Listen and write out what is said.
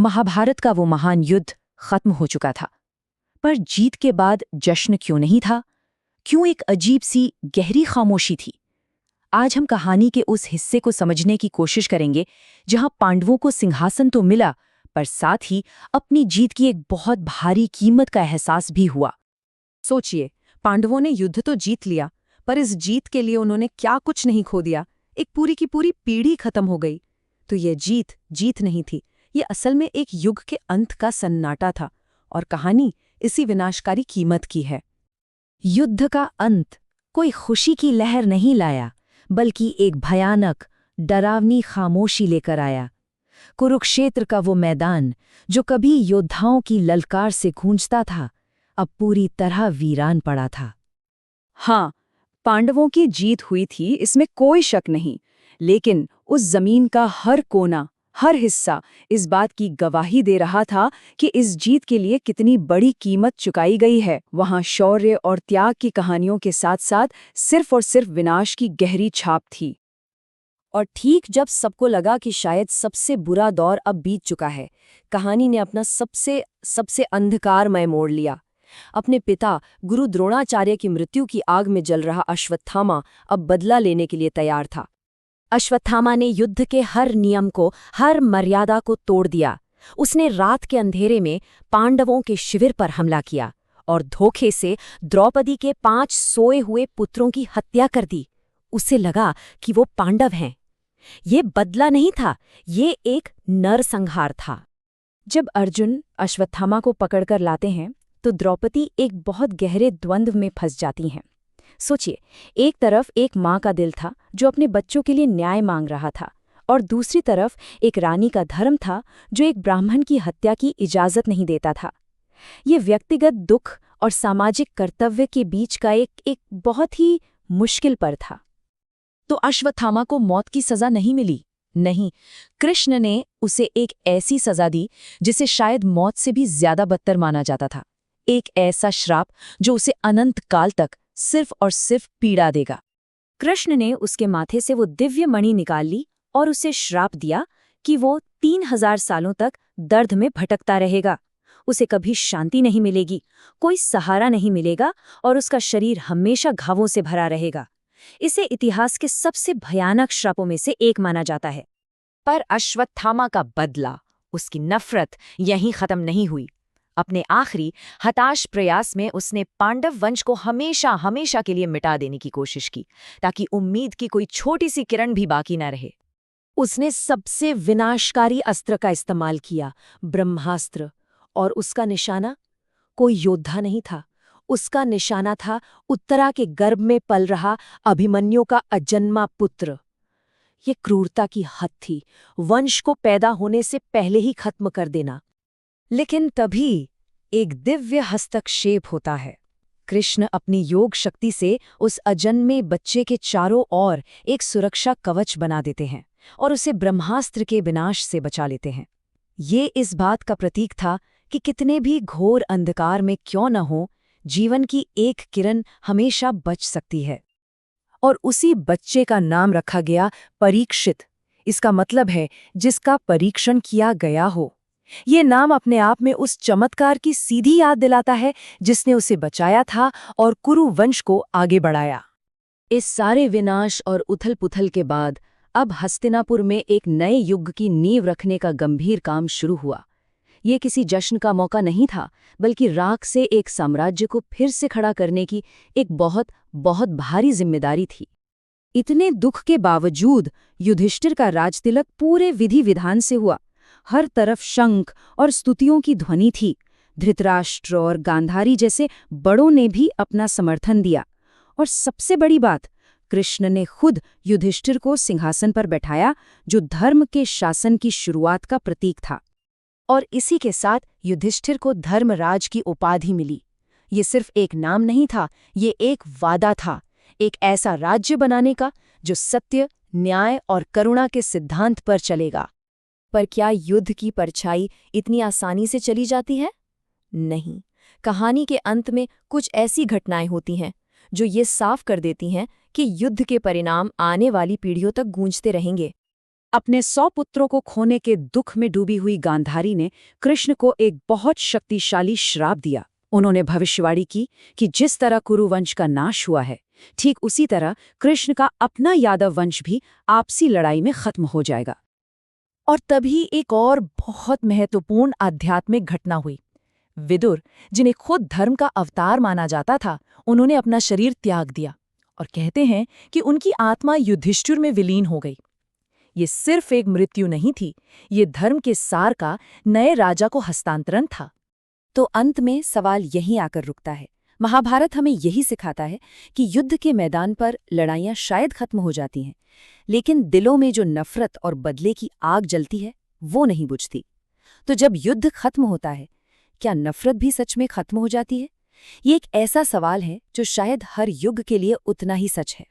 महाभारत का वो महान युद्ध खत्म हो चुका था। पर जीत के बाद जश्न क्यों नहीं था? क्यों एक अजीब सी गहरी खामोशी थी? आज हम कहानी के उस हिस्से को समझने की कोशिश करेंगे जहां पांडवों को सिंहासन तो मिला, पर साथ ही अपनी जीत की एक बहुत भारी कीमत का एहसास भी हुआ। सोचिए, पांडवों ने युद्ध तो जीत लिया, पर इस जीत के लिए उन्होंने क्या कुछ नहीं खो दिया। एक पूरी की पूरी पीढ़ी खत्म हो गई। तो ये जीत नहीं थी, ये असल में एक युग के अंत का सन्नाटा था, और कहानी इसी विनाशकारी कीमत की है। युद्ध का अंत कोई खुशी की लहर नहीं लाया, बल्कि एक भयानक, डरावनी खामोशी लेकर आया। कुरुक्षेत्र का वो मैदान जो कभी योद्धाओं की ललकार से गूंजता था, अब पूरी तरह वीरान पड़ा था। हाँ, पांडवों की जीत हुई थी, इसमें कोई शक नहीं, लेकिन उस जमीन का हर कोना, हर हिस्सा इस बात की गवाही दे रहा था कि इस जीत के लिए कितनी बड़ी कीमत चुकाई गई है। वहां शौर्य और त्याग की कहानियों के साथ साथ सिर्फ और सिर्फ विनाश की गहरी छाप थी। और ठीक जब सबको लगा कि शायद सबसे बुरा दौर अब बीत चुका है, कहानी ने अपना सबसे अंधकारमय मोड़ लिया। अपने पिता गुरु द्रोणाचार्य की मृत्यु की आग में जल रहा अश्वत्थामा अब बदला लेने के लिए तैयार था। अश्वत्थामा ने युद्ध के हर नियम को, हर मर्यादा को तोड़ दिया। उसने रात के अंधेरे में पांडवों के शिविर पर हमला किया और धोखे से द्रौपदी के 5 सोए हुए पुत्रों की हत्या कर दी। उसे लगा कि वो पांडव हैं। ये बदला नहीं था, ये एक नरसंहार था। जब अर्जुन अश्वत्थामा को पकड़कर लाते हैं तो द्रौपदी एक बहुत गहरे द्वंद्व में फंस जाती हैं। सोचिए, एक तरफ एक माँ का दिल था जो अपने बच्चों के लिए न्याय मांग रहा था, और दूसरी तरफ एक रानी का धर्म था जो एक ब्राह्मण की हत्या की इजाजत नहीं देता था। ये व्यक्तिगत दुख और सामाजिक कर्तव्य के बीच का एक बहुत ही मुश्किल पर था। तो अश्वत्थामा को मौत की सजा नहीं मिली। नहीं, कृष्ण ने उसे एक ऐसी सजा दी जिसे शायद मौत से भी ज्यादा बदतर माना जाता था। एक ऐसा श्राप जो उसे अनंत काल तक सिर्फ और सिर्फ पीड़ा देगा। कृष्ण ने उसके माथे से वो दिव्य मणि निकाल ली और उसे श्राप दिया कि वो 3000 सालों तक दर्द में भटकता रहेगा। उसे कभी शांति नहीं मिलेगी, कोई सहारा नहीं मिलेगा, और उसका शरीर हमेशा घावों से भरा रहेगा। इसे इतिहास के सबसे भयानक श्रापों में से एक माना जाता है। पर अश्वत्थामा का बदला, उसकी नफरत यहीं खत्म नहीं हुई। अपने आखिरी हताश प्रयास में उसने पांडव वंश को हमेशा हमेशा के लिए मिटा देने की कोशिश की, ताकि उम्मीद की कोई छोटी सी किरण भी बाकी न रहे। उसने सबसे विनाशकारी अस्त्र का इस्तेमाल किया, ब्रह्मास्त्र। और उसका निशाना कोई योद्धा नहीं था, उसका निशाना था उत्तरा के गर्भ में पल रहा अभिमन्यु का अजन्मा पुत्र। ये क्रूरता की हद थी, वंश को पैदा होने से पहले ही खत्म कर देना। लेकिन तभी एक दिव्य हस्तक्षेप होता है। कृष्ण अपनी योग शक्ति से उस अजन्मे बच्चे के चारों ओर एक सुरक्षा कवच बना देते हैं और उसे ब्रह्मास्त्र के विनाश से बचा लेते हैं। ये इस बात का प्रतीक था कि कितने भी घोर अंधकार में क्यों न हो, जीवन की एक किरण हमेशा बच सकती है। और उसी बच्चे का नाम रखा गया परीक्षित। इसका मतलब है जिसका परीक्षण किया गया हो। ये नाम अपने आप में उस चमत्कार की सीधी याद दिलाता है जिसने उसे बचाया था और कुरु वंश को आगे बढ़ाया। इस सारे विनाश और उथल-पुथल के बाद अब हस्तिनापुर में एक नए युग की नींव रखने का गंभीर काम शुरू हुआ। ये किसी जश्न का मौका नहीं था, बल्कि राख से एक साम्राज्य को फिर से खड़ा करने की एक बहुत बहुत भारी जिम्मेदारी थी। इतने दुख के बावजूद युधिष्ठिर का राजतिलक पूरे विधि विधान से हुआ। हर तरफ शंख और स्तुतियों की ध्वनि थी। धृतराष्ट्र और गांधारी जैसे बड़ों ने भी अपना समर्थन दिया। और सबसे बड़ी बात, कृष्ण ने खुद युधिष्ठिर को सिंहासन पर बैठाया, जो धर्म के शासन की शुरुआत का प्रतीक था। और इसी के साथ युधिष्ठिर को धर्मराज की उपाधि मिली। ये सिर्फ एक नाम नहीं था, ये एक वादा था, एक ऐसा राज्य बनाने का जो सत्य, न्याय और करुणा के सिद्धांत पर चलेगा। पर क्या युद्ध की परछाई इतनी आसानी से चली जाती है? नहीं। कहानी के अंत में कुछ ऐसी घटनाएं होती हैं जो ये साफ कर देती हैं कि युद्ध के परिणाम आने वाली पीढ़ियों तक गूंजते रहेंगे। अपने 100 पुत्रों को खोने के दुख में डूबी हुई गांधारी ने कृष्ण को एक बहुत शक्तिशाली श्राप दिया। उन्होंने भविष्यवाणी की कि जिस तरह कुरुवंश का नाश हुआ है, ठीक उसी तरह कृष्ण का अपना यादव वंश भी आपसी लड़ाई में खत्म हो जाएगा। और तभी एक और बहुत महत्वपूर्ण आध्यात्मिक घटना हुई। विदुर, जिन्हें खुद धर्म का अवतार माना जाता था, उन्होंने अपना शरीर त्याग दिया और कहते हैं कि उनकी आत्मा युधिष्ठिर में विलीन हो गई। ये सिर्फ एक मृत्यु नहीं थी, ये धर्म के सार का नए राजा को हस्तांतरण था। तो अंत में सवाल यहीं आकर रुकता है। महाभारत हमें यही सिखाता है कि युद्ध के मैदान पर लड़ाइयाँ शायद खत्म हो जाती हैं, लेकिन दिलों में जो नफरत और बदले की आग जलती है, वो नहीं बुझती। तो जब युद्ध खत्म होता है, क्या नफरत भी सच में खत्म हो जाती है? ये एक ऐसा सवाल है जो शायद हर युग के लिए उतना ही सच है।